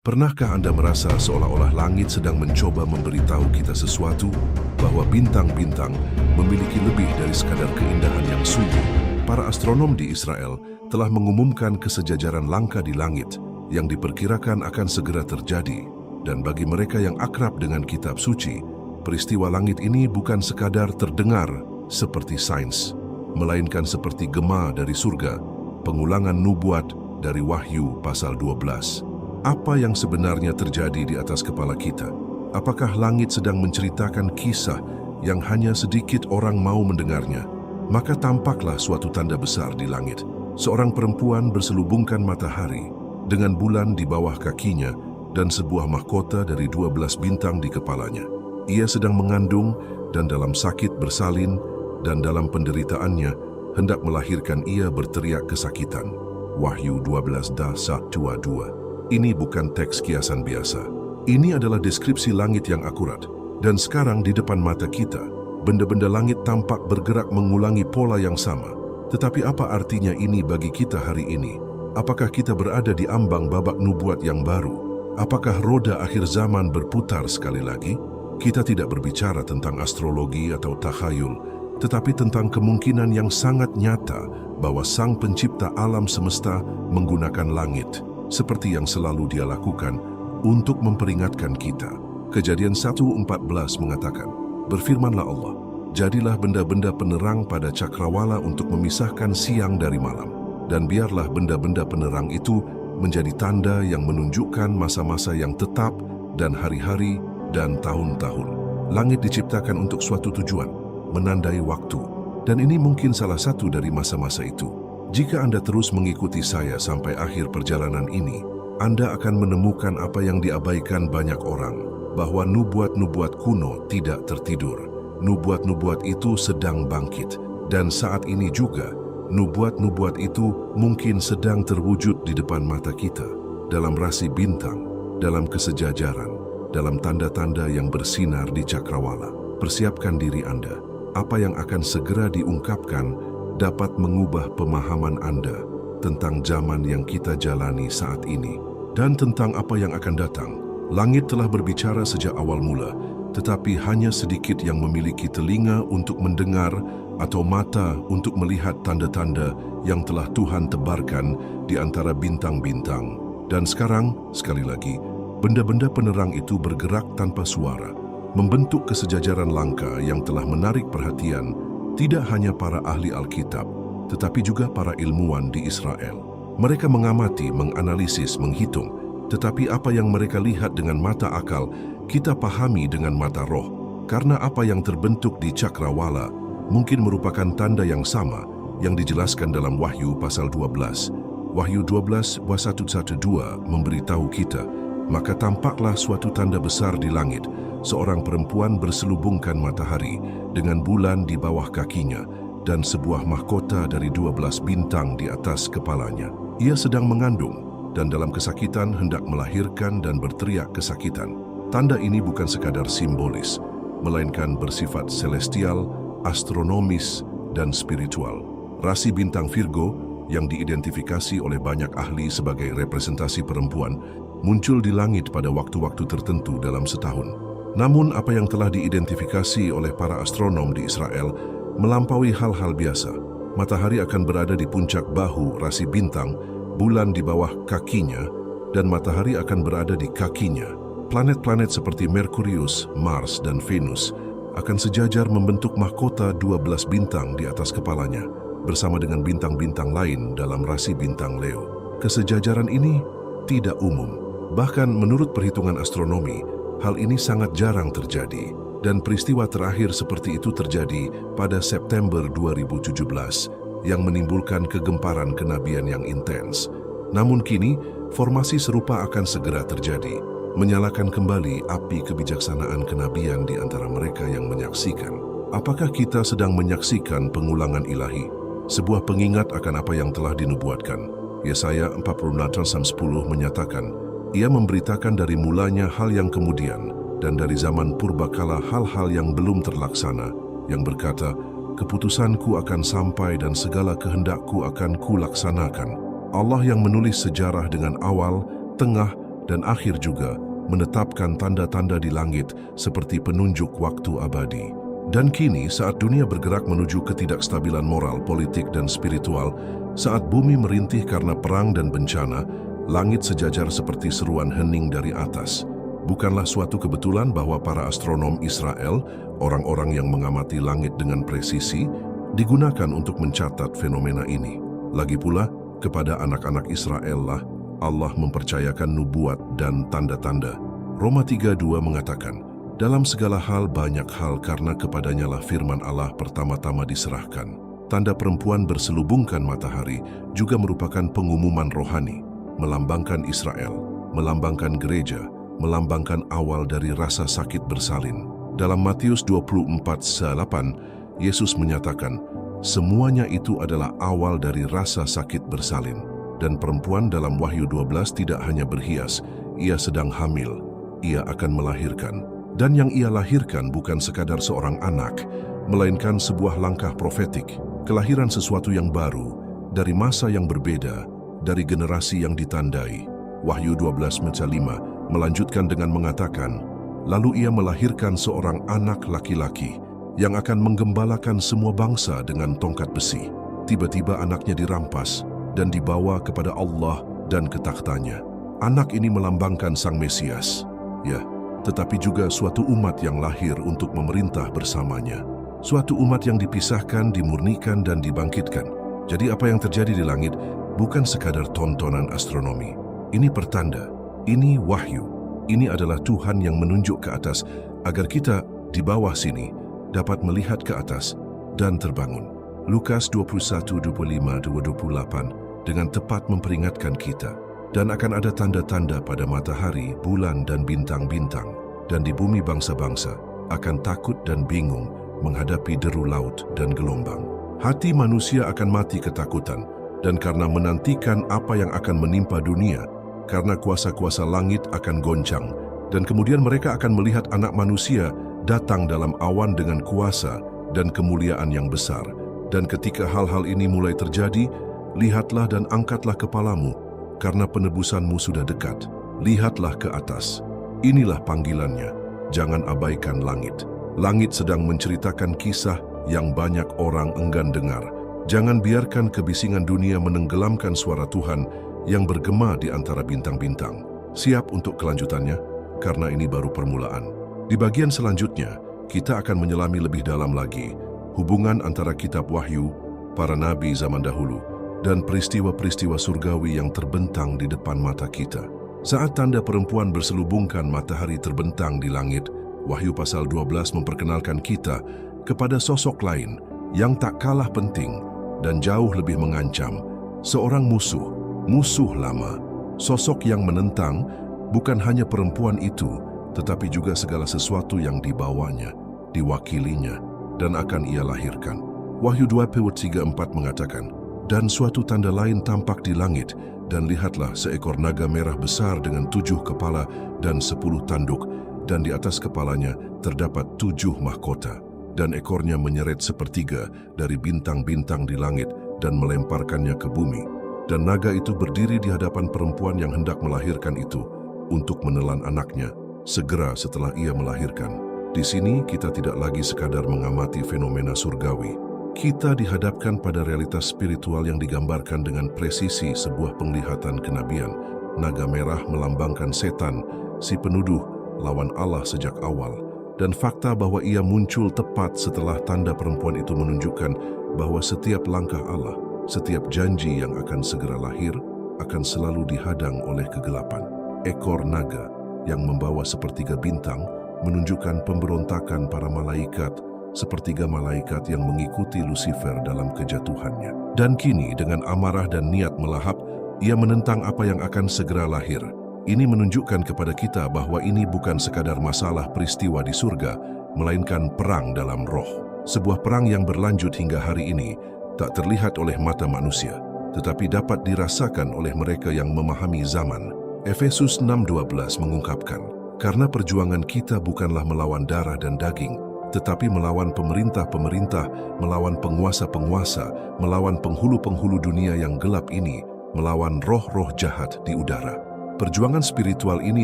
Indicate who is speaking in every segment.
Speaker 1: Pernahkah Anda merasa seolah-olah langit sedang mencoba memberitahu kita sesuatu bahwa bintang-bintang memiliki lebih dari sekadar keindahan yang sunyi? Para astronom di Israel telah mengumumkan kesejajaran langka di langit yang diperkirakan akan segera terjadi. Dan bagi mereka yang akrab dengan kitab suci, peristiwa langit ini bukan sekadar terdengar seperti sains, melainkan seperti gema dari surga, pengulangan nubuat dari Wahyu pasal 12. Apa yang sebenarnya terjadi di atas kepala kita? Apakah langit sedang menceritakan kisah yang hanya sedikit orang mau mendengarnya? Maka tampaklah suatu tanda besar di langit. Seorang perempuan berselubungkan matahari dengan bulan di bawah kakinya dan sebuah mahkota dari 12 bintang di kepalanya. Ia sedang mengandung dan dalam sakit bersalin, dan dalam penderitaannya hendak melahirkan ia berteriak kesakitan. Wahyu 12:1-2. Ini bukan teks kiasan biasa. Ini adalah deskripsi langit yang akurat. Dan sekarang di depan mata kita, benda-benda langit tampak bergerak mengulangi pola yang sama. Tetapi apa artinya ini bagi kita hari ini? Apakah kita berada di ambang babak nubuat yang baru? Apakah roda akhir zaman berputar sekali lagi? Kita tidak berbicara tentang astrologi atau takhayul, tetapi tentang kemungkinan yang sangat nyata bahwa Sang Pencipta alam semesta menggunakan langit seperti yang selalu Dia lakukan untuk memperingatkan kita. Kejadian 1:14 mengatakan, "Berfirmanlah Allah, jadilah benda-benda penerang pada cakrawala untuk memisahkan siang dari malam, dan biarlah benda-benda penerang itu menjadi tanda yang menunjukkan masa-masa yang tetap dan hari-hari dan tahun-tahun." Langit diciptakan untuk suatu tujuan, menandai waktu, dan ini mungkin salah satu dari masa-masa itu. Jika Anda terus mengikuti saya sampai akhir perjalanan ini, Anda akan menemukan apa yang diabaikan banyak orang, bahwa nubuat-nubuat kuno tidak tertidur. Nubuat-nubuat itu sedang bangkit, dan saat ini juga, nubuat-nubuat itu mungkin sedang terwujud di depan mata kita, dalam rasi bintang, dalam kesejajaran, dalam tanda-tanda yang bersinar di cakrawala. Persiapkan diri Anda. Apa yang akan segera diungkapkan dapat mengubah pemahaman Anda tentang zaman yang kita jalani saat ini dan tentang apa yang akan datang. Langit telah berbicara sejak awal mula, tetapi hanya sedikit yang memiliki telinga untuk mendengar atau mata untuk melihat tanda-tanda yang telah Tuhan tebarkan di antara bintang-bintang. Dan sekarang, sekali lagi, benda-benda penerang itu bergerak tanpa suara, membentuk kesejajaran langka yang telah menarik perhatian tidak hanya para ahli Alkitab, tetapi juga para ilmuwan di Israel. Mereka mengamati, menganalisis, menghitung, tetapi apa yang mereka lihat dengan mata akal, kita pahami dengan mata roh. Karena apa yang terbentuk di cakrawala mungkin merupakan tanda yang sama yang dijelaskan dalam Wahyu pasal 12. Wahyu 12:1-2 memberitahu kita, "Maka tampaklah suatu tanda besar di langit, seorang perempuan berselubungkan matahari dengan bulan di bawah kakinya dan sebuah mahkota dari 12 bintang di atas kepalanya. Ia sedang mengandung dan dalam kesakitan hendak melahirkan dan berteriak kesakitan." Tanda ini bukan sekadar simbolis, melainkan bersifat celestial, astronomis, dan spiritual. Rasi bintang Virgo yang diidentifikasi oleh banyak ahli sebagai representasi perempuan muncul di langit pada waktu-waktu tertentu dalam setahun. Namun apa yang telah diidentifikasi oleh para astronom di Israel melampaui hal-hal biasa. Matahari akan berada di puncak bahu rasi bintang, bulan di bawah kakinya, dan matahari akan berada di kakinya. Planet-planet seperti Merkurius, Mars, dan Venus akan sejajar membentuk mahkota 12 bintang di atas kepalanya, bersama dengan bintang-bintang lain dalam rasi bintang Leo. Kesejajaran ini tidak umum. Bahkan menurut perhitungan astronomi, hal ini sangat jarang terjadi, dan peristiwa terakhir seperti itu terjadi pada September 2017 yang menimbulkan kegemparan kenabian yang intens. Namun kini, formasi serupa akan segera terjadi, menyalakan kembali api kebijaksanaan kenabian di antara mereka yang menyaksikan. Apakah kita sedang menyaksikan pengulangan ilahi? Sebuah pengingat akan apa yang telah dinubuatkan. Yesaya 46:10 menyatakan, "Ia memberitakan dari mulanya hal yang kemudian, dan dari zaman purbakala hal-hal yang belum terlaksana, yang berkata, keputusanku akan sampai dan segala kehendakku akan kulaksanakan." Allah yang menulis sejarah dengan awal, tengah, dan akhir juga menetapkan tanda-tanda di langit seperti penunjuk waktu abadi. Dan kini saat dunia bergerak menuju ketidakstabilan moral, politik, dan spiritual, saat bumi merintih karena perang dan bencana, langit sejajar seperti seruan hening dari atas. Bukanlah suatu kebetulan bahwa para astronom Israel, orang-orang yang mengamati langit dengan presisi, digunakan untuk mencatat fenomena ini. Lagi pula, kepada anak-anak Israel lah Allah mempercayakan nubuat dan tanda-tanda. Roma 3:2 mengatakan, dalam segala hal banyak hal karena kepadanya lah firman Allah pertama-tama diserahkan. Tanda perempuan berselubungkan matahari juga merupakan pengumuman rohani, melambangkan Israel, melambangkan gereja, melambangkan awal dari rasa sakit bersalin. Dalam Matius 24:8, Yesus menyatakan, semuanya itu adalah awal dari rasa sakit bersalin. Dan perempuan dalam Wahyu 12 tidak hanya berhias, ia sedang hamil, ia akan melahirkan. Dan yang ia lahirkan bukan sekadar seorang anak, melainkan sebuah langkah profetik, kelahiran sesuatu yang baru, dari masa yang berbeda, dari generasi yang ditandai. Wahyu 12:5 melanjutkan dengan mengatakan, lalu ia melahirkan seorang anak laki-laki yang akan menggembalakan semua bangsa dengan tongkat besi. Tiba-tiba anaknya dirampas dan dibawa kepada Allah dan ke takhtanya. Anak ini melambangkan Sang Mesias, ya, tetapi juga suatu umat yang lahir untuk memerintah bersamanya. Suatu umat yang dipisahkan, dimurnikan, dan dibangkitkan. Jadi apa yang terjadi di langit bukan sekadar tontonan astronomi. Ini pertanda, ini wahyu. Ini adalah Tuhan yang menunjuk ke atas agar kita di bawah sini dapat melihat ke atas dan terbangun. Lukas 21:25-28 dengan tepat memperingatkan kita. Dan akan ada tanda-tanda pada matahari, bulan, dan bintang-bintang. Dan di bumi bangsa-bangsa akan takut dan bingung menghadapi deru laut dan gelombang. Hati manusia akan mati ketakutan, dan karena menantikan apa yang akan menimpa dunia, karena kuasa-kuasa langit akan goncang, dan kemudian mereka akan melihat Anak Manusia datang dalam awan dengan kuasa dan kemuliaan yang besar. Dan ketika hal-hal ini mulai terjadi, lihatlah dan angkatlah kepalamu, karena penebusanmu sudah dekat. Lihatlah ke atas. Inilah panggilannya. Jangan abaikan langit. Langit sedang menceritakan kisah yang banyak orang enggan dengar. Jangan biarkan kebisingan dunia menenggelamkan suara Tuhan yang bergema di antara bintang-bintang. Siap untuk kelanjutannya, karena ini baru permulaan. Di bagian selanjutnya, kita akan menyelami lebih dalam lagi hubungan antara kitab Wahyu, para nabi zaman dahulu, dan peristiwa-peristiwa surgawi yang terbentang di depan mata kita. Saat tanda perempuan berselubungkan matahari terbentang di langit, Wahyu pasal 12 memperkenalkan kita kepada sosok lain yang tak kalah penting dan jauh lebih mengancam. Seorang musuh lama, sosok yang menentang bukan hanya perempuan itu, tetapi juga segala sesuatu yang dibawanya, diwakilinya, dan akan ia lahirkan. Wahyu 23:4 mengatakan, dan suatu tanda lain tampak di langit, dan lihatlah seekor naga merah besar dengan 7 kepala dan 10 tanduk, dan di atas kepalanya terdapat 7 mahkota, dan ekornya menyeret sepertiga dari bintang-bintang di langit dan melemparkannya ke bumi. Dan naga itu berdiri di hadapan perempuan yang hendak melahirkan itu untuk menelan anaknya segera setelah ia melahirkan. Di sini kita tidak lagi sekadar mengamati fenomena surgawi. Kita dihadapkan pada realitas spiritual yang digambarkan dengan presisi sebuah penglihatan kenabian. Naga merah melambangkan setan, si penuduh, lawan Allah sejak awal. Dan fakta bahwa ia muncul tepat setelah tanda perempuan itu menunjukkan bahwa setiap langkah Allah, setiap janji yang akan segera lahir, akan selalu dihadang oleh kegelapan. Ekor naga yang membawa sepertiga bintang menunjukkan pemberontakan para malaikat, sepertiga malaikat yang mengikuti Lucifer dalam kejatuhannya. Dan kini dengan amarah dan niat melahap, ia menentang apa yang akan segera lahir. Ini menunjukkan kepada kita bahwa ini bukan sekadar masalah peristiwa di surga, melainkan perang dalam roh. Sebuah perang yang berlanjut hingga hari ini, tak terlihat oleh mata manusia, tetapi dapat dirasakan oleh mereka yang memahami zaman. Efesus 6:12 mengungkapkan, karena perjuangan kita bukanlah melawan darah dan daging, tetapi melawan pemerintah-pemerintah, melawan penguasa-penguasa, melawan penghulu-penghulu dunia yang gelap ini, melawan roh-roh jahat di udara. Perjuangan spiritual ini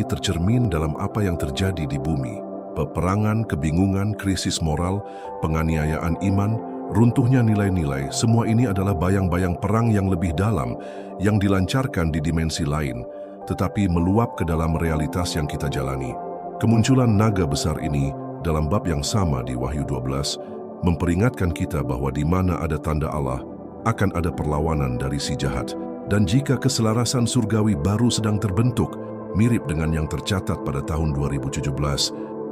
Speaker 1: tercermin dalam apa yang terjadi di bumi. Peperangan, kebingungan, krisis moral, penganiayaan iman, runtuhnya nilai-nilai, semua ini adalah bayang-bayang perang yang lebih dalam yang dilancarkan di dimensi lain, tetapi meluap ke dalam realitas yang kita jalani. Kemunculan naga besar ini dalam bab yang sama di Wahyu 12 memperingatkan kita bahwa di mana ada tanda Allah, akan ada perlawanan dari si jahat. Dan jika keselarasan surgawi baru sedang terbentuk, mirip dengan yang tercatat pada tahun 2017,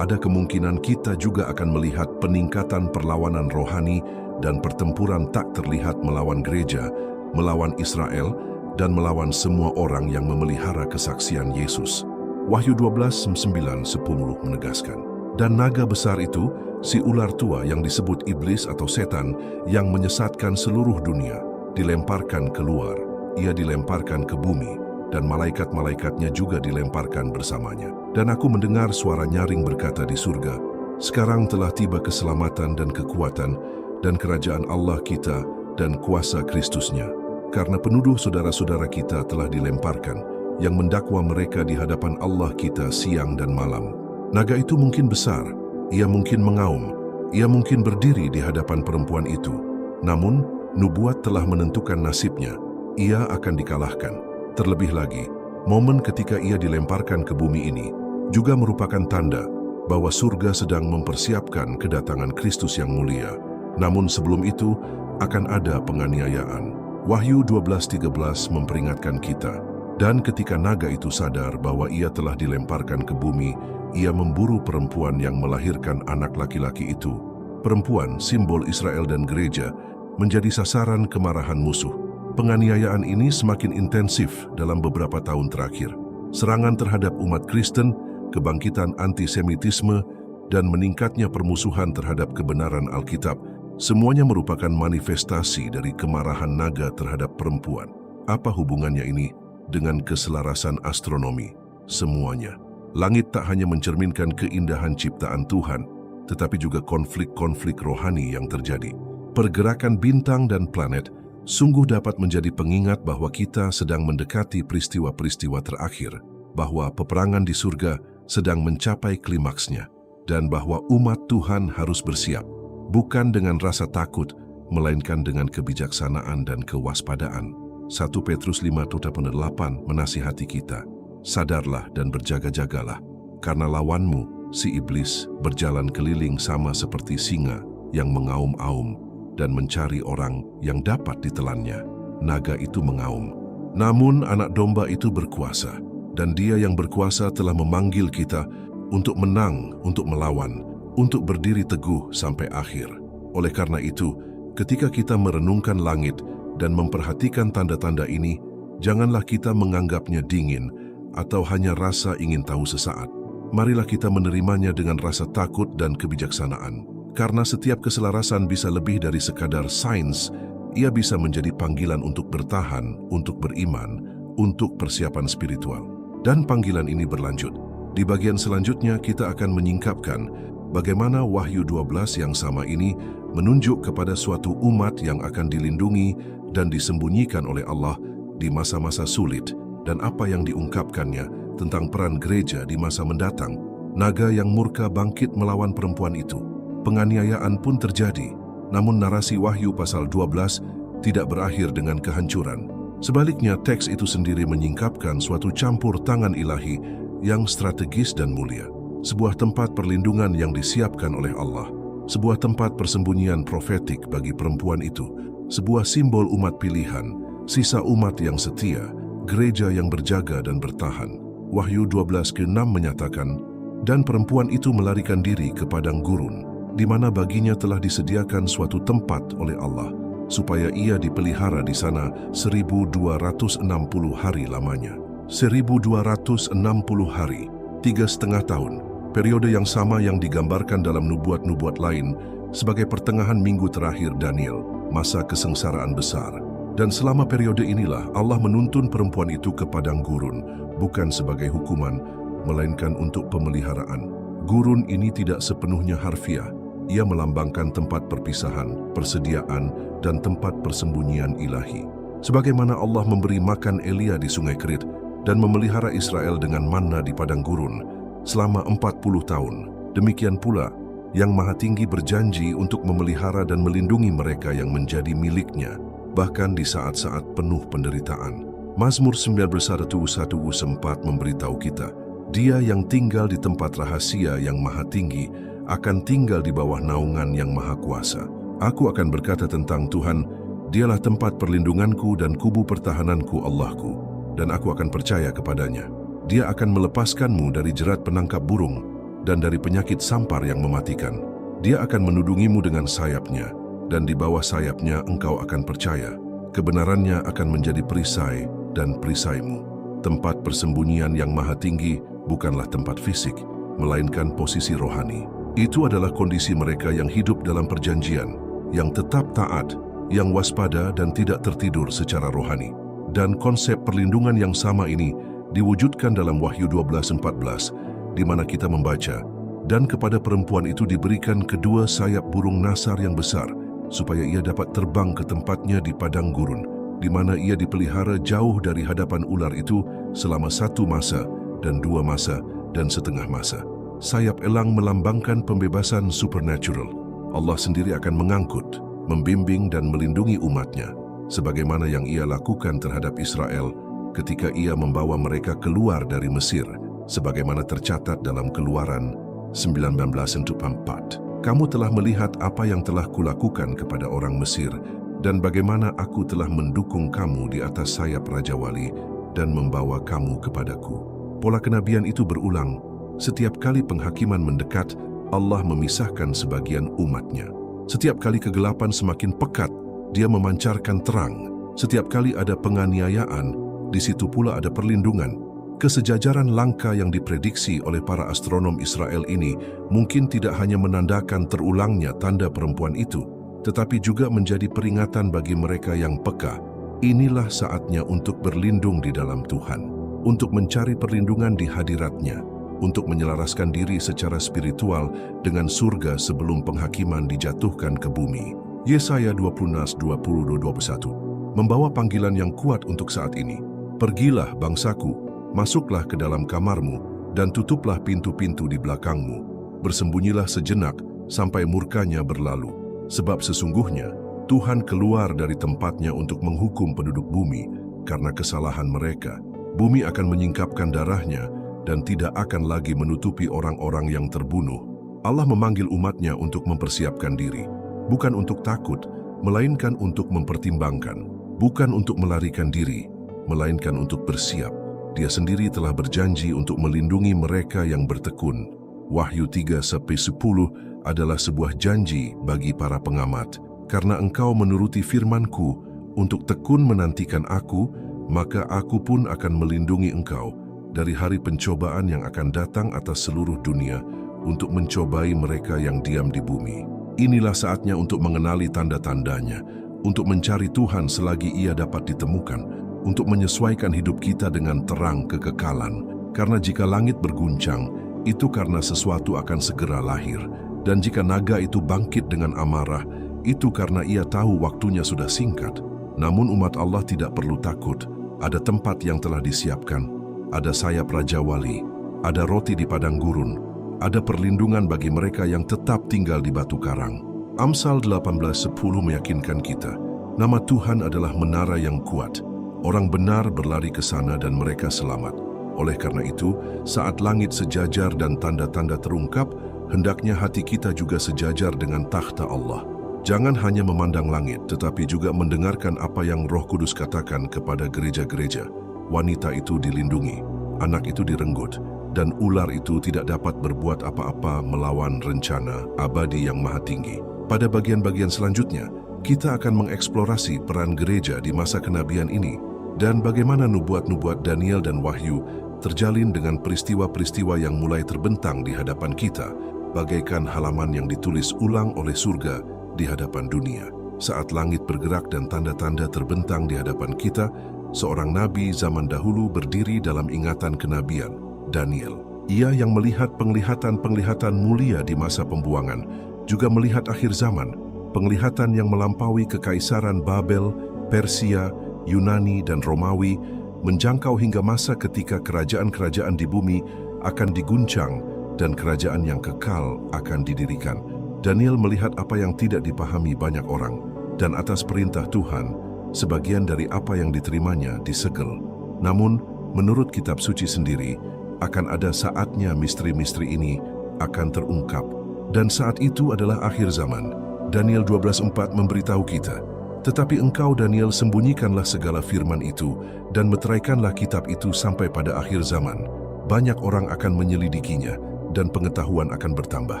Speaker 1: ada kemungkinan kita juga akan melihat peningkatan perlawanan rohani dan pertempuran tak terlihat melawan gereja, melawan Israel, dan melawan semua orang yang memelihara kesaksian Yesus. Wahyu 12:9-10 menegaskan, dan naga besar itu, si ular tua yang disebut iblis atau setan, yang menyesatkan seluruh dunia, dilemparkan keluar. Ia dilemparkan ke bumi, dan malaikat-malaikatnya juga dilemparkan bersamanya. Dan aku mendengar suara nyaring berkata di surga, "Sekarang telah tiba keselamatan dan kekuatan, dan kerajaan Allah kita, dan kuasa Kristusnya. Karena penuduh saudara-saudara kita telah dilemparkan, yang mendakwa mereka di hadapan Allah kita siang dan malam." Naga itu mungkin besar, ia mungkin mengaum, ia mungkin berdiri di hadapan perempuan itu. Namun, nubuat telah menentukan nasibnya. Ia akan dikalahkan. Terlebih lagi, momen ketika ia dilemparkan ke bumi ini juga merupakan tanda bahwa surga sedang mempersiapkan kedatangan Kristus yang mulia. Namun sebelum itu, akan ada penganiayaan. Wahyu 12:13 memperingatkan kita, dan ketika naga itu sadar bahwa ia telah dilemparkan ke bumi, ia memburu perempuan yang melahirkan anak laki-laki itu. Perempuan, simbol Israel dan gereja, menjadi sasaran kemarahan musuh. Penganiayaan ini semakin intensif dalam beberapa tahun terakhir. Serangan terhadap umat Kristen, kebangkitan antisemitisme, dan meningkatnya permusuhan terhadap kebenaran Alkitab, semuanya merupakan manifestasi dari kemarahan naga terhadap perempuan. Apa hubungannya ini dengan keselarasan astronomi? Semuanya. Langit tak hanya mencerminkan keindahan ciptaan Tuhan, tetapi juga konflik-konflik rohani yang terjadi. Pergerakan bintang dan planet sungguh dapat menjadi pengingat bahwa kita sedang mendekati peristiwa-peristiwa terakhir, bahwa peperangan di surga sedang mencapai klimaksnya, dan bahwa umat Tuhan harus bersiap, bukan dengan rasa takut, melainkan dengan kebijaksanaan dan kewaspadaan. 1 Petrus 5:8 menasihati kita, "Sadarlah dan berjaga-jagalah, karena lawanmu, si iblis, berjalan keliling sama seperti singa yang mengaum-aum dan mencari orang yang dapat ditelannya." Naga itu mengaum. Namun anak domba itu berkuasa, dan dia yang berkuasa telah memanggil kita untuk menang, untuk melawan, untuk berdiri teguh sampai akhir. Oleh karena itu, ketika kita merenungkan langit dan memperhatikan tanda-tanda ini, janganlah kita menganggapnya dingin atau hanya rasa ingin tahu sesaat. Marilah kita menerimanya dengan rasa takut dan kebijaksanaan. Karena setiap keselarasan bisa lebih dari sekadar sains, ia bisa menjadi panggilan untuk bertahan, untuk beriman, untuk persiapan spiritual. Dan panggilan ini berlanjut. Di bagian selanjutnya kita akan menyingkapkan bagaimana Wahyu 12 yang sama ini menunjuk kepada suatu umat yang akan dilindungi dan disembunyikan oleh Allah di masa-masa sulit, dan apa yang diungkapkannya tentang peran gereja di masa mendatang. Naga yang murka bangkit melawan perempuan itu. Penganiayaan pun terjadi, namun narasi Wahyu pasal 12 tidak berakhir dengan kehancuran. Sebaliknya, teks itu sendiri menyingkapkan suatu campur tangan ilahi yang strategis dan mulia. Sebuah tempat perlindungan yang disiapkan oleh Allah, sebuah tempat persembunyian profetik bagi perempuan itu, sebuah simbol umat pilihan, sisa umat yang setia, gereja yang berjaga dan bertahan. Wahyu 12:6 menyatakan, "Dan perempuan itu melarikan diri ke padang gurun, di mana baginya telah disediakan suatu tempat oleh Allah, supaya ia dipelihara di sana 1260 hari lamanya." 1260 hari, 3,5 tahun, periode yang sama yang digambarkan dalam nubuat-nubuat lain sebagai pertengahan minggu terakhir Daniel, masa kesengsaraan besar. Dan selama periode inilah Allah menuntun perempuan itu ke padang gurun, bukan sebagai hukuman, melainkan untuk pemeliharaan. Gurun ini tidak sepenuhnya harfiah. Ia melambangkan tempat perpisahan, persediaan, dan tempat persembunyian ilahi. Sebagaimana Allah memberi makan Elia di Sungai Kerit, dan memelihara Israel dengan manna di padang gurun selama 40 tahun. Demikian pula, Yang Maha Tinggi berjanji untuk memelihara dan melindungi mereka yang menjadi miliknya, bahkan di saat-saat penuh penderitaan. Mazmur 91:1 memberitahu kita, Dia yang tinggal di tempat rahasia Yang Maha Tinggi akan tinggal di bawah naungan Yang Maha Kuasa. Aku akan berkata tentang Tuhan, Dialah tempat perlindunganku dan kubu pertahananku, Allahku, dan aku akan percaya kepadanya. Dia akan melepaskanmu dari jerat penangkap burung dan dari penyakit sampar yang mematikan. Dia akan menudungimu dengan sayapnya, dan di bawah sayapnya engkau akan percaya. Kebenarannya akan menjadi perisai dan perisaimu. Tempat persembunyian Yang Maha Tinggi bukanlah tempat fisik, melainkan posisi rohani. Itu adalah kondisi mereka yang hidup dalam perjanjian, yang tetap taat, yang waspada dan tidak tertidur secara rohani. Dan konsep perlindungan yang sama ini diwujudkan dalam Wahyu 12:14, di mana kita membaca, dan kepada perempuan itu diberikan kedua sayap burung nasar yang besar, supaya ia dapat terbang ke tempatnya di padang gurun, di mana ia dipelihara jauh dari hadapan ular itu selama 1 masa dan 2 masa dan setengah masa. Sayap elang melambangkan pembebasan supernatural. Allah sendiri akan mengangkut, membimbing dan melindungi umatnya, sebagaimana yang ia lakukan terhadap Israel ketika ia membawa mereka keluar dari Mesir, sebagaimana tercatat dalam Keluaran 19:4. Kamu telah melihat apa yang telah kulakukan kepada orang Mesir dan bagaimana aku telah mendukung kamu di atas sayap Raja Wali dan membawa kamu kepadaku. Pola kenabian itu berulang. Setiap kali penghakiman mendekat, Allah memisahkan sebagian umatnya. Setiap kali kegelapan semakin pekat, Dia memancarkan terang. Setiap kali ada penganiayaan, di situ pula ada perlindungan. Kesejajaran langka yang diprediksi oleh para astronom Israel ini mungkin tidak hanya menandakan terulangnya tanda perempuan itu, tetapi juga menjadi peringatan bagi mereka yang peka. Inilah saatnya untuk berlindung di dalam Tuhan, untuk mencari perlindungan di hadirat-Nya, untuk menyelaraskan diri secara spiritual dengan surga sebelum penghakiman dijatuhkan ke bumi. Yesaya 20:20-21 membawa panggilan yang kuat untuk saat ini. Pergilah bangsaku, masuklah ke dalam kamarmu, dan tutuplah pintu-pintu di belakangmu. Bersembunyilah sejenak sampai murkanya berlalu. Sebab sesungguhnya Tuhan keluar dari tempatnya untuk menghukum penduduk bumi karena kesalahan mereka. Bumi akan menyingkapkan darahnya dan tidak akan lagi menutupi orang-orang yang terbunuh. Allah memanggil umatnya untuk mempersiapkan diri, bukan untuk takut, melainkan untuk mempertimbangkan, bukan untuk melarikan diri, melainkan untuk bersiap. Dia sendiri telah berjanji untuk melindungi mereka yang bertekun. Wahyu 3:10 adalah sebuah janji bagi para pengamat. Karena engkau menuruti firman-Ku untuk tekun menantikan Aku, maka Aku pun akan melindungi engkau dari hari pencobaan yang akan datang atas seluruh dunia untuk mencobai mereka yang diam di bumi. Inilah saatnya untuk mengenali tanda-tandanya, untuk mencari Tuhan selagi Ia dapat ditemukan, untuk menyesuaikan hidup kita dengan terang kekekalan. Karena jika langit berguncang, itu karena sesuatu akan segera lahir. Dan jika naga itu bangkit dengan amarah, itu karena ia tahu waktunya sudah singkat. Namun umat Allah tidak perlu takut. Ada tempat yang telah disiapkan. Ada sayap Raja Wali. Ada roti di padang gurun. Ada perlindungan bagi mereka yang tetap tinggal di batu karang. Amsal 18:10 meyakinkan kita, nama Tuhan adalah menara yang kuat. Orang benar berlari ke sana dan mereka selamat. Oleh karena itu, saat langit sejajar dan tanda-tanda terungkap, hendaknya hati kita juga sejajar dengan takhta Allah. Jangan hanya memandang langit, tetapi juga mendengarkan apa yang Roh Kudus katakan kepada gereja-gereja. Wanita itu dilindungi, anak itu direnggut, dan ular itu tidak dapat berbuat apa-apa melawan rencana abadi Yang Maha Tinggi. Pada bagian-bagian selanjutnya, kita akan mengeksplorasi peran gereja di masa kenabian ini, dan bagaimana nubuat-nubuat Daniel dan Wahyu terjalin dengan peristiwa-peristiwa yang mulai terbentang di hadapan kita, bagaikan halaman yang ditulis ulang oleh surga di hadapan dunia. Saat langit bergerak dan tanda-tanda terbentang di hadapan kita, seorang nabi zaman dahulu berdiri dalam ingatan kenabian, Daniel. Ia yang melihat penglihatan-penglihatan mulia di masa pembuangan, juga melihat akhir zaman, penglihatan yang melampaui kekaisaran Babel, Persia, Yunani dan Romawi, menjangkau hingga masa ketika kerajaan-kerajaan di bumi akan diguncang dan kerajaan yang kekal akan didirikan. Daniel melihat apa yang tidak dipahami banyak orang, dan atas perintah Tuhan, sebagian dari apa yang diterimanya disegel. Namun, menurut kitab suci sendiri, akan ada saatnya misteri-misteri ini akan terungkap. Dan saat itu adalah akhir zaman. Daniel 12:4 memberitahu kita, "Tetapi engkau, Daniel, sembunyikanlah segala firman itu dan meteraikanlah kitab itu sampai pada akhir zaman. Banyak orang akan menyelidikinya dan pengetahuan akan bertambah."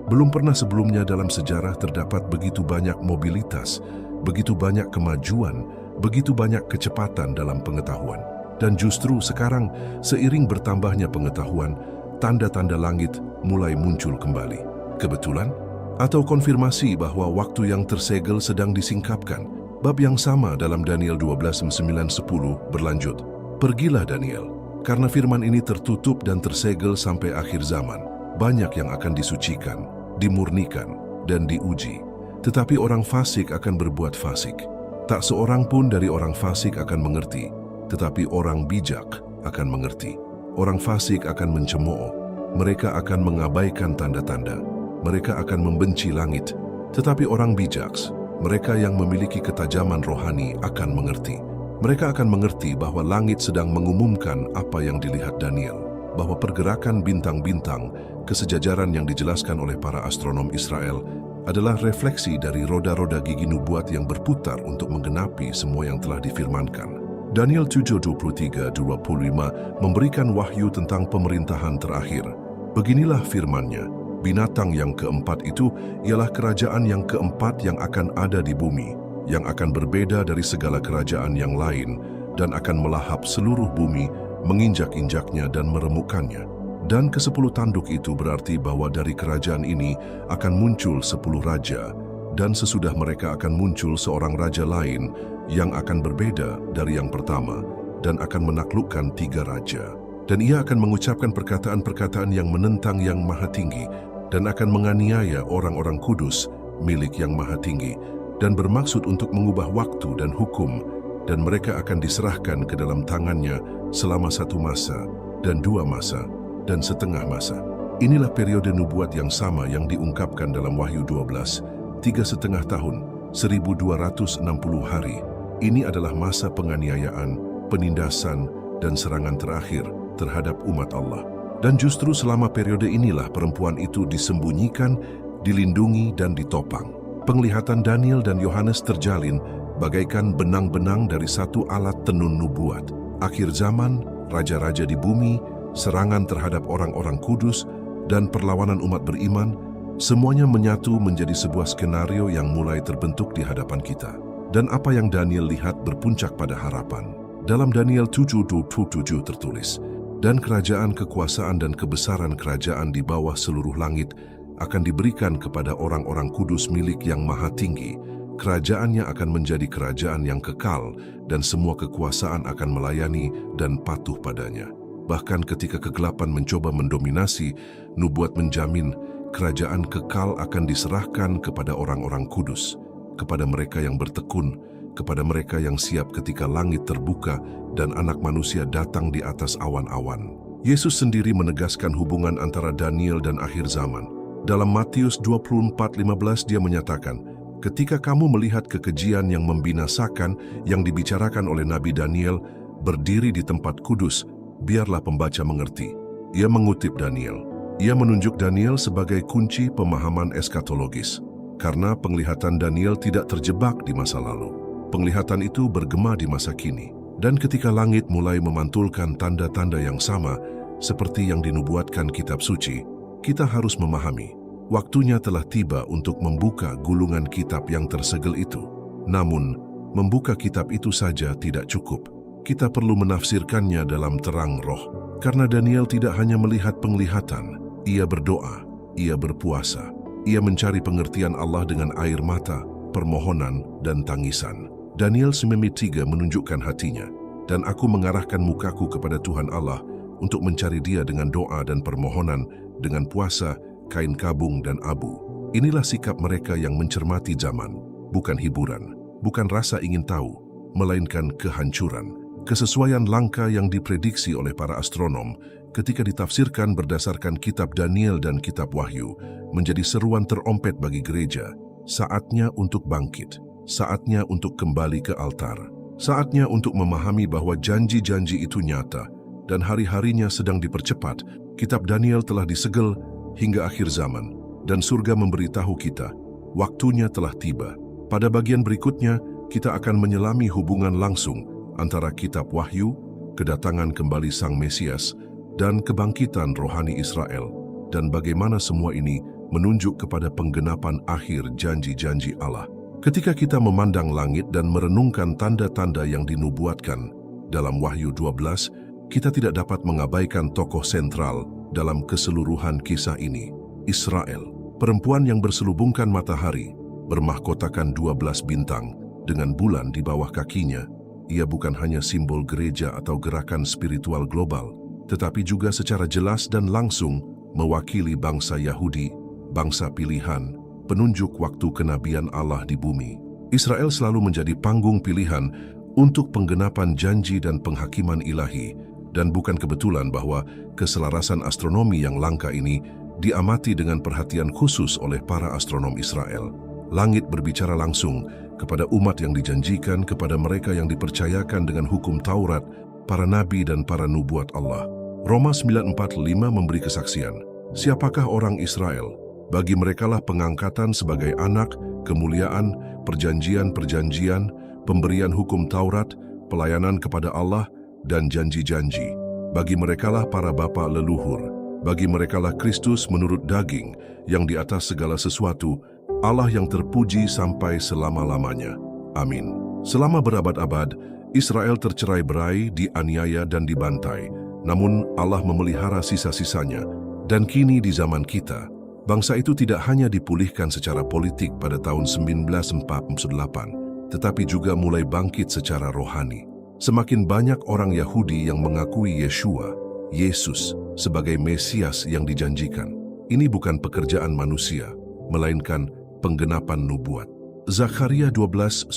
Speaker 1: Belum pernah sebelumnya dalam sejarah terdapat begitu banyak mobilitas, begitu banyak kemajuan, begitu banyak kecepatan dalam pengetahuan. Dan justru sekarang, seiring bertambahnya pengetahuan, tanda-tanda langit mulai muncul kembali. Kebetulan? Atau konfirmasi bahwa waktu yang tersegel sedang disingkapkan? Bab yang sama dalam Daniel 12:9-10 berlanjut. "Pergilah Daniel, karena firman ini tertutup dan tersegel sampai akhir zaman. Banyak yang akan disucikan, dimurnikan, dan diuji. Tetapi orang fasik akan berbuat fasik. Tak seorang pun dari orang fasik akan mengerti, tetapi orang bijak akan mengerti. Orang fasik akan mencemooh, mereka akan mengabaikan tanda-tanda, mereka akan membenci langit. Tetapi orang bijak, mereka yang memiliki ketajaman rohani akan mengerti. Mereka akan mengerti bahwa langit sedang mengumumkan apa yang dilihat Daniel, bahwa pergerakan bintang-bintang, kesejajaran yang dijelaskan oleh para astronom Israel, adalah refleksi dari roda-roda gigi nubuat yang berputar untuk menggenapi semua yang telah difirmankan." Daniel 7:23-25 memberikan wahyu tentang pemerintahan terakhir. Beginilah firman-Nya, "Binatang yang keempat itu ialah kerajaan yang keempat yang akan ada di bumi, yang akan berbeda dari segala kerajaan yang lain, dan akan melahap seluruh bumi, menginjak-injaknya dan meremukkannya. Dan ke-10 tanduk itu berarti bahwa dari kerajaan ini akan muncul 10 raja, dan sesudah mereka akan muncul seorang raja lain yang akan berbeda dari yang pertama, dan akan menaklukkan 3 raja. Dan ia akan mengucapkan perkataan-perkataan yang menentang yang maha tinggi, dan akan menganiaya orang-orang kudus milik yang maha tinggi, dan bermaksud untuk mengubah waktu dan hukum, dan mereka akan diserahkan ke dalam tangannya selama 1 masa, dan 2 masa, dan setengah masa." Inilah periode nubuat yang sama yang diungkapkan dalam Wahyu 12, 3,5 tahun, 1260 hari. Ini adalah masa penganiayaan, penindasan, dan serangan terakhir terhadap umat Allah. Dan justru selama periode inilah perempuan itu disembunyikan, dilindungi, dan ditopang. Penglihatan Daniel dan Yohanes terjalin bagaikan benang-benang dari satu alat tenun nubuat. Akhir zaman, raja-raja di bumi, serangan terhadap orang-orang kudus, dan perlawanan umat beriman, semuanya menyatu menjadi sebuah skenario yang mulai terbentuk di hadapan kita. Dan apa yang Daniel lihat berpuncak pada harapan. Dalam Daniel 7:27 tertulis, "Dan kerajaan, kekuasaan, dan kebesaran kerajaan di bawah seluruh langit akan diberikan kepada orang-orang kudus milik yang maha tinggi. Kerajaannya akan menjadi kerajaan yang kekal, dan semua kekuasaan akan melayani dan patuh padanya." Bahkan ketika kegelapan mencoba mendominasi, nubuat menjamin kerajaan kekal akan diserahkan kepada orang-orang kudus, kepada mereka yang bertekun, kepada mereka yang siap ketika langit terbuka dan Anak Manusia datang di atas awan-awan. Yesus sendiri menegaskan hubungan antara Daniel dan akhir zaman. Dalam Matius 24:15 dia menyatakan, "Ketika kamu melihat kekejian yang membinasakan yang dibicarakan oleh Nabi Daniel berdiri di tempat kudus, biarlah pembaca mengerti." Ia mengutip Daniel. Ia menunjuk Daniel sebagai kunci pemahaman eskatologis. Karena penglihatan Daniel tidak terjebak di masa lalu. Penglihatan itu bergema di masa kini. Dan ketika langit mulai memantulkan tanda-tanda yang sama, seperti yang dinubuatkan kitab suci, kita harus memahami, waktunya telah tiba untuk membuka gulungan kitab yang tersegel itu. Namun, membuka kitab itu saja tidak cukup. Kita perlu menafsirkannya dalam terang roh. Karena Daniel tidak hanya melihat penglihatan, ia berdoa, ia berpuasa, ia mencari pengertian Allah dengan air mata, permohonan, dan tangisan. Daniel 9:3 menunjukkan hatinya, "Dan aku mengarahkan mukaku kepada Tuhan Allah untuk mencari Dia dengan doa dan permohonan, dengan puasa, kain kabung, dan abu." Inilah sikap mereka yang mencermati zaman, bukan hiburan, bukan rasa ingin tahu, melainkan kehancuran. Kesesuaian langkah yang diprediksi oleh para astronom ketika ditafsirkan berdasarkan kitab Daniel dan kitab Wahyu menjadi seruan terompet bagi gereja. Saatnya untuk bangkit, saatnya untuk kembali ke altar, saatnya untuk memahami bahwa janji-janji itu nyata dan hari-harinya sedang dipercepat. Kitab Daniel telah disegel hingga akhir zaman dan surga memberitahu kita, waktunya telah tiba. Pada bagian berikutnya, kita akan menyelami hubungan langsung antara kitab Wahyu, kedatangan kembali Sang Mesias, dan kebangkitan rohani Israel, dan bagaimana semua ini menunjuk kepada penggenapan akhir janji-janji Allah. Ketika kita memandang langit dan merenungkan tanda-tanda yang dinubuatkan dalam Wahyu 12, kita tidak dapat mengabaikan tokoh sentral dalam keseluruhan kisah ini, Israel, perempuan yang berselubungkan matahari, bermahkotakan 12 bintang dengan bulan di bawah kakinya. Ia bukan hanya simbol gereja atau gerakan spiritual global, tetapi juga secara jelas dan langsung mewakili bangsa Yahudi, bangsa pilihan, penunjuk waktu kenabian Allah di bumi. Israel selalu menjadi panggung pilihan untuk penggenapan janji dan penghakiman ilahi, dan bukan kebetulan bahwa keselarasan astronomi yang langka ini diamati dengan perhatian khusus oleh para astronom Israel. Langit berbicara langsung kepada umat yang dijanjikan, kepada mereka yang dipercayakan dengan hukum Taurat, para nabi dan para nubuat Allah. Roma 9:45 memberi kesaksian, siapakah orang Israel? Bagi merekalah pengangkatan sebagai anak, kemuliaan, perjanjian-perjanjian, pemberian hukum Taurat, pelayanan kepada Allah, dan janji-janji. Bagi merekalah para bapa leluhur. Bagi merekalah Kristus menurut daging, yang di atas segala sesuatu, Allah yang terpuji sampai selama-lamanya. Amin. Selama berabad-abad, Israel tercerai-berai, dianiaya dan dibantai. Namun Allah memelihara sisa-sisanya. Dan kini di zaman kita, bangsa itu tidak hanya dipulihkan secara politik pada tahun 1948, tetapi juga mulai bangkit secara rohani. Semakin banyak orang Yahudi yang mengakui Yeshua, Yesus, sebagai Mesias yang dijanjikan. Ini bukan pekerjaan manusia, melainkan penggenapan nubuat. Zakaria 12:10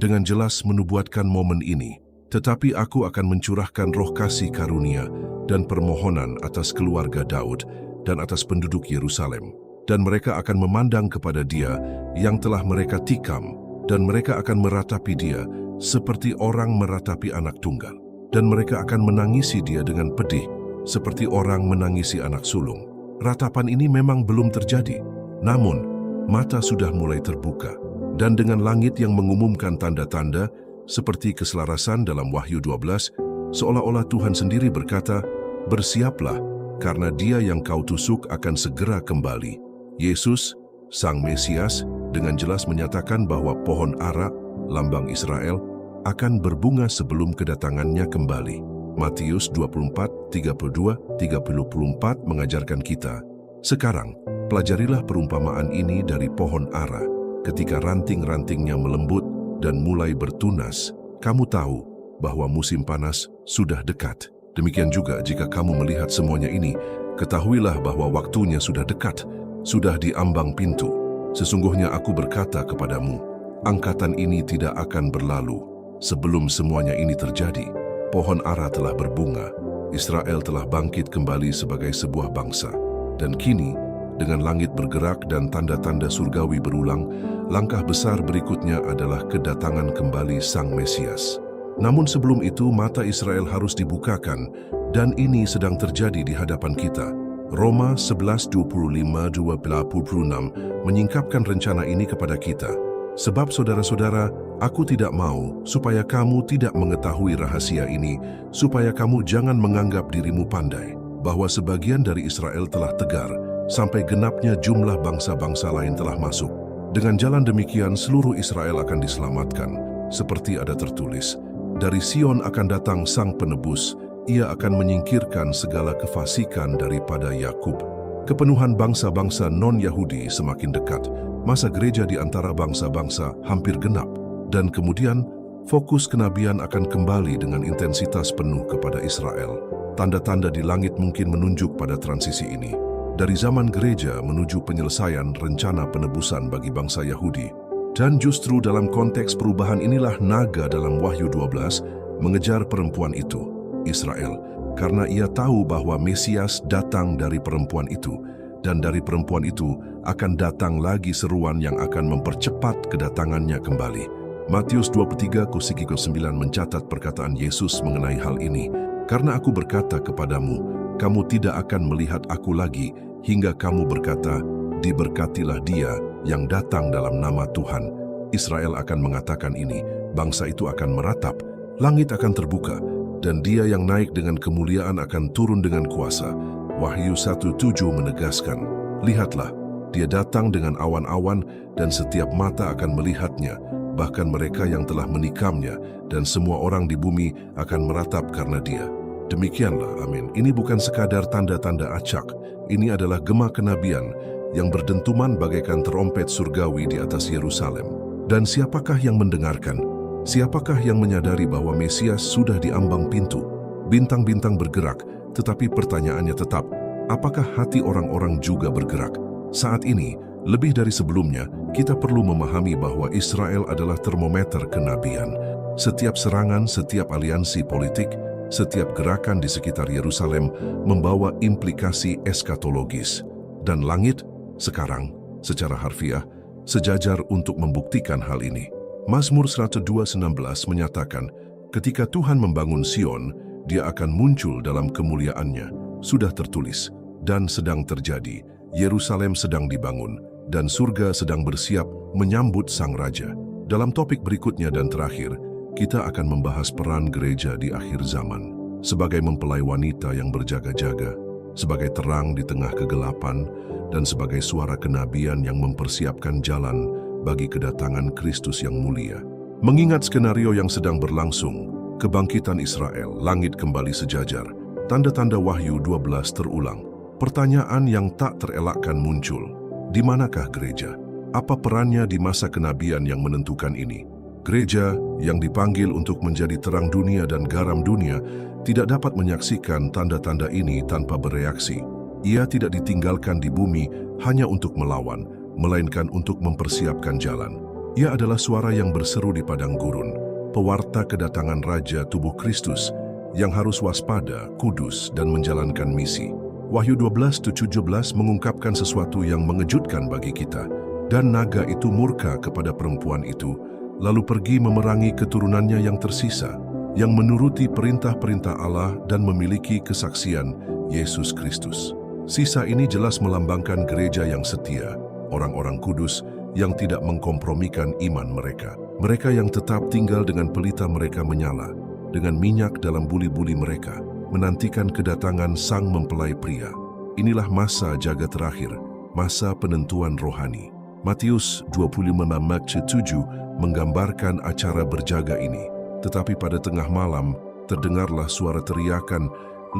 Speaker 1: dengan jelas menubuatkan momen ini. Tetapi aku akan mencurahkan roh kasih karunia dan permohonan atas keluarga Daud dan atas penduduk Yerusalem. Dan mereka akan memandang kepada Dia yang telah mereka tikam, dan mereka akan meratapi Dia seperti orang meratapi anak tunggal. Dan mereka akan menangisi Dia dengan pedih, seperti orang menangisi anak sulung. Ratapan ini memang belum terjadi, namun mata sudah mulai terbuka. Dan dengan langit yang mengumumkan tanda-tanda, seperti keselarasan dalam Wahyu 12, seolah-olah Tuhan sendiri berkata, bersiaplah, karena Dia yang kau tusuk akan segera kembali. Yesus, Sang Mesias, dengan jelas menyatakan bahwa pohon ara, lambang Israel, akan berbunga sebelum kedatangannya kembali. Matius 24:32-34 mengajarkan kita, sekarang, pelajarilah perumpamaan ini dari pohon ara. Ketika ranting-rantingnya melembut dan mulai bertunas, kamu tahu bahwa musim panas sudah dekat. Demikian juga jika kamu melihat semuanya ini, ketahuilah bahwa waktunya sudah dekat, sudah di ambang pintu. Sesungguhnya aku berkata kepadamu, angkatan ini tidak akan berlalu sebelum semuanya ini terjadi. Pohon ara telah berbunga, Israel telah bangkit kembali sebagai sebuah bangsa. Dan kini, dengan langit bergerak dan tanda-tanda surgawi berulang, langkah besar berikutnya adalah kedatangan kembali Sang Mesias. Namun sebelum itu, mata Israel harus dibukakan, dan ini sedang terjadi di hadapan kita. Roma 11:25-26 menyingkapkan rencana ini kepada kita. Sebab saudara-saudara, aku tidak mau supaya kamu tidak mengetahui rahasia ini, supaya kamu jangan menganggap dirimu pandai, bahwa sebagian dari Israel telah tegar, sampai genapnya jumlah bangsa-bangsa lain telah masuk. Dengan jalan demikian, seluruh Israel akan diselamatkan. Seperti ada tertulis, dari Sion akan datang Sang Penebus, Ia akan menyingkirkan segala kefasikan daripada Yakub. Kepenuhan bangsa-bangsa non-Yahudi semakin dekat. Masa gereja di antara bangsa-bangsa hampir genap, dan kemudian fokus kenabian akan kembali dengan intensitas penuh kepada Israel. Tanda-tanda di langit mungkin menunjuk pada transisi ini, dari zaman gereja menuju penyelesaian rencana penebusan bagi bangsa Yahudi. Dan justru dalam konteks perubahan inilah naga dalam Wahyu 12 mengejar perempuan itu, Israel, karena ia tahu bahwa Mesias datang dari perempuan itu, dan dari perempuan itu akan datang lagi seruan yang akan mempercepat kedatangannya kembali. Matius 23:9 mencatat perkataan Yesus mengenai hal ini, "Karena aku berkata kepadamu, kamu tidak akan melihat aku lagi, hingga kamu berkata, diberkatilah dia yang datang dalam nama Tuhan." Israel akan mengatakan ini, bangsa itu akan meratap, langit akan terbuka, dan dia yang naik dengan kemuliaan akan turun dengan kuasa. Wahyu 1:7 menegaskan, "Lihatlah, dia datang dengan awan-awan dan setiap mata akan melihatnya, bahkan mereka yang telah menikamnya, dan semua orang di bumi akan meratap karena dia." Demikianlah, amin. Ini bukan sekadar tanda-tanda acak, ini adalah gema kenabian yang berdentuman bagaikan terompet surgawi di atas Yerusalem. Dan siapakah yang mendengarkan? Siapakah yang menyadari bahwa Mesias sudah di ambang pintu? Bintang-bintang bergerak, tetapi pertanyaannya tetap, apakah hati orang-orang juga bergerak? Saat ini, lebih dari sebelumnya, kita perlu memahami bahwa Israel adalah termometer kenabian. Setiap serangan, setiap aliansi politik, setiap gerakan di sekitar Yerusalem membawa implikasi eskatologis. Dan langit, sekarang, secara harfiah, sejajar untuk membuktikan hal ini. Mazmur 102:16 menyatakan, ketika Tuhan membangun Sion, dia akan muncul dalam kemuliaannya. Sudah tertulis, dan sedang terjadi. Yerusalem sedang dibangun, dan surga sedang bersiap menyambut Sang Raja. Dalam topik berikutnya dan terakhir, kita akan membahas peran gereja di akhir zaman. Sebagai mempelai wanita yang berjaga-jaga, sebagai terang di tengah kegelapan, dan sebagai suara kenabian yang mempersiapkan jalan bagi kedatangan Kristus yang mulia. Mengingat skenario yang sedang berlangsung, kebangkitan Israel, langit kembali sejajar, tanda-tanda Wahyu 12 terulang. Pertanyaan yang tak terelakkan muncul, di manakah gereja? Apa perannya di masa kenabian yang menentukan ini? Gereja yang dipanggil untuk menjadi terang dunia dan garam dunia tidak dapat menyaksikan tanda-tanda ini tanpa bereaksi. Ia tidak ditinggalkan di bumi hanya untuk melawan, melainkan untuk mempersiapkan jalan. Ia adalah suara yang berseru di padang gurun, pewarta kedatangan Raja tubuh Kristus yang harus waspada, kudus, dan menjalankan misi. Wahyu 12:17 mengungkapkan sesuatu yang mengejutkan bagi kita. Dan naga itu murka kepada perempuan itu, lalu pergi memerangi keturunannya yang tersisa, yang menuruti perintah-perintah Allah dan memiliki kesaksian Yesus Kristus. Sisa ini jelas melambangkan gereja yang setia, orang-orang kudus yang tidak mengkompromikan iman mereka. Mereka yang tetap tinggal dengan pelita mereka menyala, dengan minyak dalam buli-buli mereka, menantikan kedatangan sang mempelai pria. Inilah masa jaga terakhir, masa penentuan rohani. Matius 25:7 menggambarkan acara berjaga ini. Tetapi pada tengah malam, terdengarlah suara teriakan,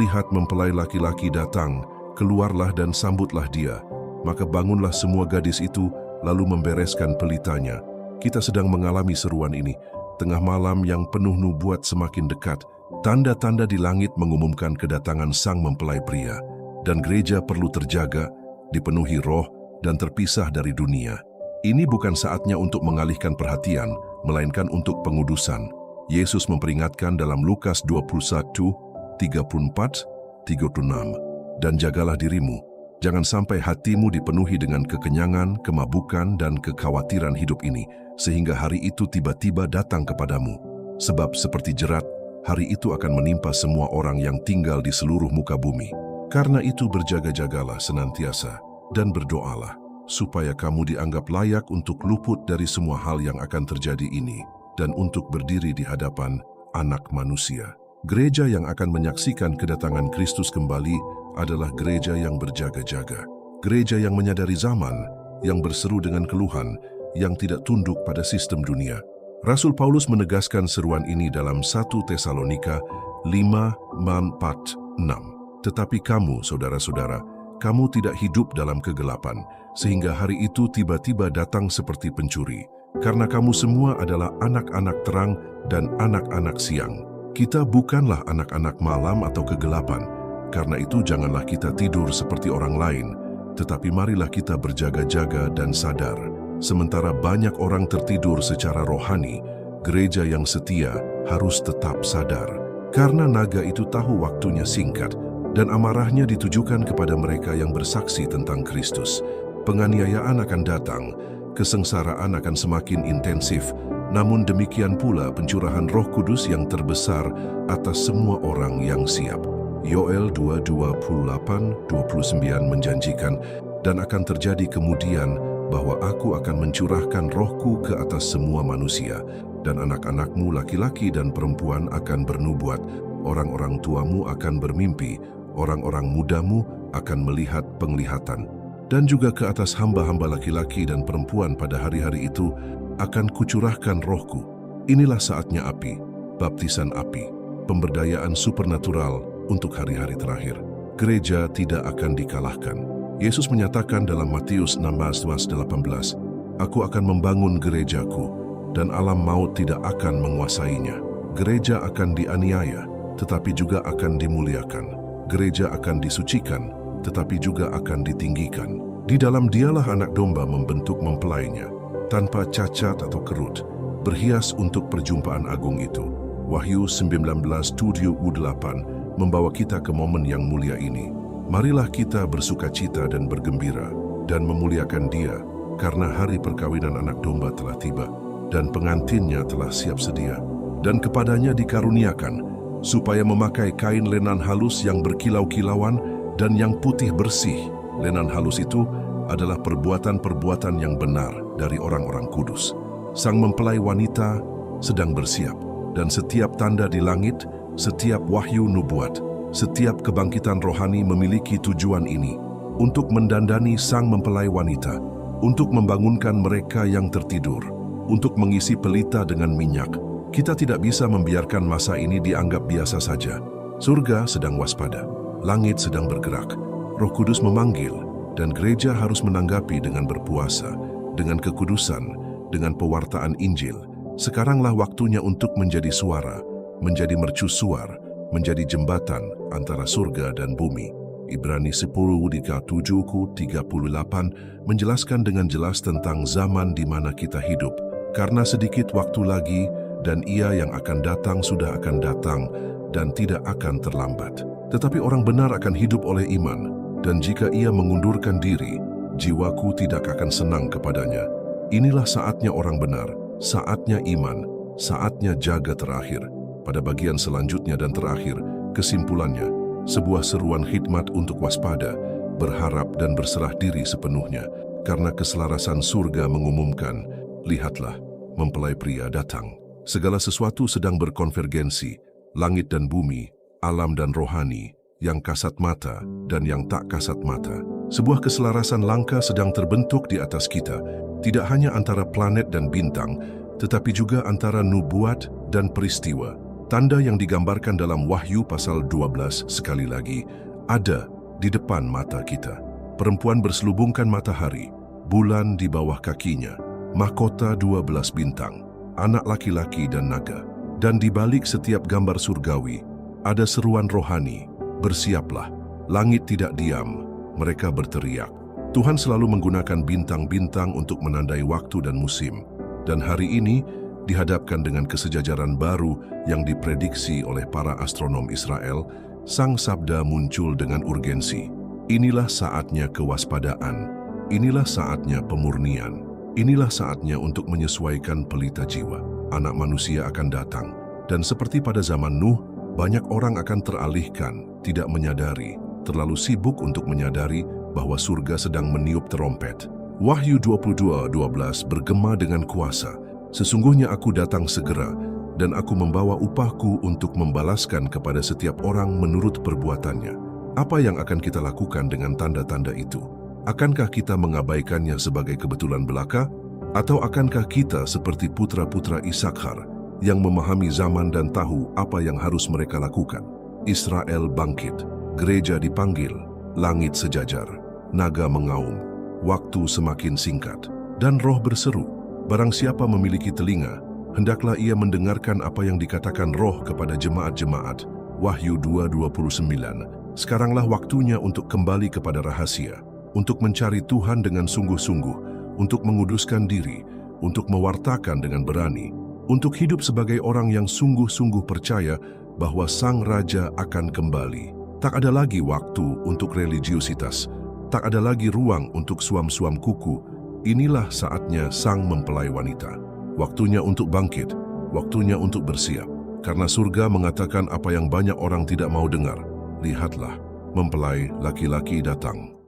Speaker 1: "Lihat mempelai laki-laki datang, keluarlah dan sambutlah dia." Maka bangunlah semua gadis itu, lalu membereskan pelitanya. Kita sedang mengalami seruan ini. Tengah malam yang penuh nubuat semakin dekat, tanda-tanda di langit mengumumkan kedatangan sang mempelai pria. Dan gereja perlu terjaga, dipenuhi roh, dan terpisah dari dunia. Ini bukan saatnya untuk mengalihkan perhatian, melainkan untuk pengudusan. Yesus memperingatkan dalam Lukas 21:34-36, "Dan jagalah dirimu, jangan sampai hatimu dipenuhi dengan kekenyangan, kemabukan, dan kekhawatiran hidup ini, sehingga hari itu tiba-tiba datang kepadamu. Sebab seperti jerat, hari itu akan menimpa semua orang yang tinggal di seluruh muka bumi. Karena itu berjaga-jagalah senantiasa, dan berdoalah, supaya kamu dianggap layak untuk luput dari semua hal yang akan terjadi ini, dan untuk berdiri di hadapan Anak Manusia." Gereja yang akan menyaksikan kedatangan Kristus kembali adalah gereja yang berjaga-jaga. Gereja yang menyadari zaman, yang berseru dengan keluhan, yang tidak tunduk pada sistem dunia. Rasul Paulus menegaskan seruan ini dalam 1 Tesalonika 5:4-6. "Tetapi kamu, saudara-saudara, kamu tidak hidup dalam kegelapan, sehingga hari itu tiba-tiba datang seperti pencuri. Karena kamu semua adalah anak-anak terang dan anak-anak siang. Kita bukanlah anak-anak malam atau kegelapan. Karena itu janganlah kita tidur seperti orang lain, tetapi marilah kita berjaga-jaga dan sadar. Sementara banyak orang tertidur secara rohani, gereja yang setia harus tetap sadar. Karena naga itu tahu waktunya singkat dan amarahnya ditujukan kepada mereka yang bersaksi tentang Kristus. Penganiayaan akan datang, kesengsaraan akan semakin intensif, namun demikian pula pencurahan Roh Kudus yang terbesar atas semua orang yang siap. Yoel 2:28-29 menjanjikan, dan akan terjadi kemudian bahwa aku akan mencurahkan rohku ke atas semua manusia, dan anak-anakmu laki-laki dan perempuan akan bernubuat, orang-orang tuamu akan bermimpi, orang-orang mudamu akan melihat penglihatan. Dan juga ke atas hamba-hamba laki-laki dan perempuan pada hari-hari itu akan kucurahkan rohku. Inilah saatnya api, baptisan api, pemberdayaan supernatural untuk hari-hari terakhir. Gereja tidak akan dikalahkan. Yesus menyatakan dalam Matius 16:18, "Aku akan membangun gerejaku, dan alam maut tidak akan menguasainya." Gereja akan dianiaya, tetapi juga akan dimuliakan. Gereja akan disucikan, tetapi juga akan ditinggikan. Di dalam dialah anak domba membentuk mempelainya, tanpa cacat atau kerut, berhias untuk perjumpaan agung itu. Wahyu 19:7-8 membawa kita ke momen yang mulia ini. Marilah kita bersukacita dan bergembira, dan memuliakan Dia, karena hari perkawinan anak domba telah tiba, dan pengantinnya telah siap sedia. Dan kepadanya dikaruniakan, supaya memakai kain lenan halus yang berkilau-kilauan dan yang putih bersih. Lenan halus itu adalah perbuatan-perbuatan yang benar dari orang-orang kudus. Sang mempelai wanita sedang bersiap, dan setiap tanda di langit, setiap wahyu nubuat, setiap kebangkitan rohani memiliki tujuan ini, untuk mendandani sang mempelai wanita, untuk membangunkan mereka yang tertidur, untuk mengisi pelita dengan minyak. Kita tidak bisa membiarkan masa ini dianggap biasa saja. Surga sedang waspada, langit sedang bergerak, Roh Kudus memanggil, dan gereja harus menanggapi dengan berpuasa, dengan kekudusan, dengan pewartaan Injil. Sekaranglah waktunya untuk menjadi suara, menjadi mercusuar, menjadi jembatan antara surga dan bumi. Ibrani 10:7-38 menjelaskan dengan jelas tentang zaman di mana kita hidup. Karena sedikit waktu lagi, dan Ia yang akan datang sudah akan datang, dan tidak akan terlambat. Tetapi orang benar akan hidup oleh iman, dan jika ia mengundurkan diri, jiwaku tidak akan senang kepadanya. Inilah saatnya orang benar, saatnya iman, saatnya jaga terakhir. Pada bagian selanjutnya dan terakhir, kesimpulannya, sebuah seruan khidmat untuk waspada, berharap dan berserah diri sepenuhnya, karena keselarasan surga mengumumkan, lihatlah, mempelai pria datang. Segala sesuatu sedang berkonvergensi, langit dan bumi, alam dan rohani, yang kasat mata dan yang tak kasat mata. Sebuah keselarasan langka sedang terbentuk di atas kita, tidak hanya antara planet dan bintang, tetapi juga antara nubuat dan peristiwa. Tanda yang digambarkan dalam Wahyu pasal 12 sekali lagi ada di depan mata kita. Perempuan berselubungkan matahari, bulan di bawah kakinya, mahkota 12 bintang, anak laki-laki dan naga. Dan di balik setiap gambar surgawi, ada seruan rohani, bersiaplah, langit tidak diam, mereka berteriak. Tuhan selalu menggunakan bintang-bintang untuk menandai waktu dan musim. Dan hari ini dihadapkan dengan kesejajaran baru yang diprediksi oleh para astronom Israel, Sang Sabda muncul dengan urgensi. Inilah saatnya kewaspadaan, inilah saatnya pemurnian, inilah saatnya untuk menyesuaikan pelita jiwa. Anak manusia akan datang, dan seperti pada zaman Nuh, banyak orang akan teralihkan, tidak menyadari, terlalu sibuk untuk menyadari bahwa surga sedang meniup terompet. Wahyu 22:12 bergema dengan kuasa, sesungguhnya aku datang segera, dan aku membawa upahku untuk membalaskan kepada setiap orang menurut perbuatannya. Apa yang akan kita lakukan dengan tanda-tanda itu? Akankah kita mengabaikannya sebagai kebetulan belaka? Atau akankah kita seperti putra-putra Isakhar yang memahami zaman dan tahu apa yang harus mereka lakukan? Israel bangkit, gereja dipanggil, langit sejajar, naga mengaum, waktu semakin singkat, dan roh berseru. Barang siapa memiliki telinga, hendaklah ia mendengarkan apa yang dikatakan roh kepada jemaat-jemaat. Wahyu 2:29. Sekaranglah waktunya untuk kembali kepada rahasia, untuk mencari Tuhan dengan sungguh-sungguh, untuk menguduskan diri, untuk mewartakan dengan berani, untuk hidup sebagai orang yang sungguh-sungguh percaya bahwa Sang Raja akan kembali. Tak ada lagi waktu untuk religiusitas, tak ada lagi ruang untuk suam-suam kuku. Inilah saatnya sang mempelai wanita. Waktunya untuk bangkit, waktunya untuk bersiap. Karena surga mengatakan apa yang banyak orang tidak mau dengar. Lihatlah, mempelai laki-laki datang.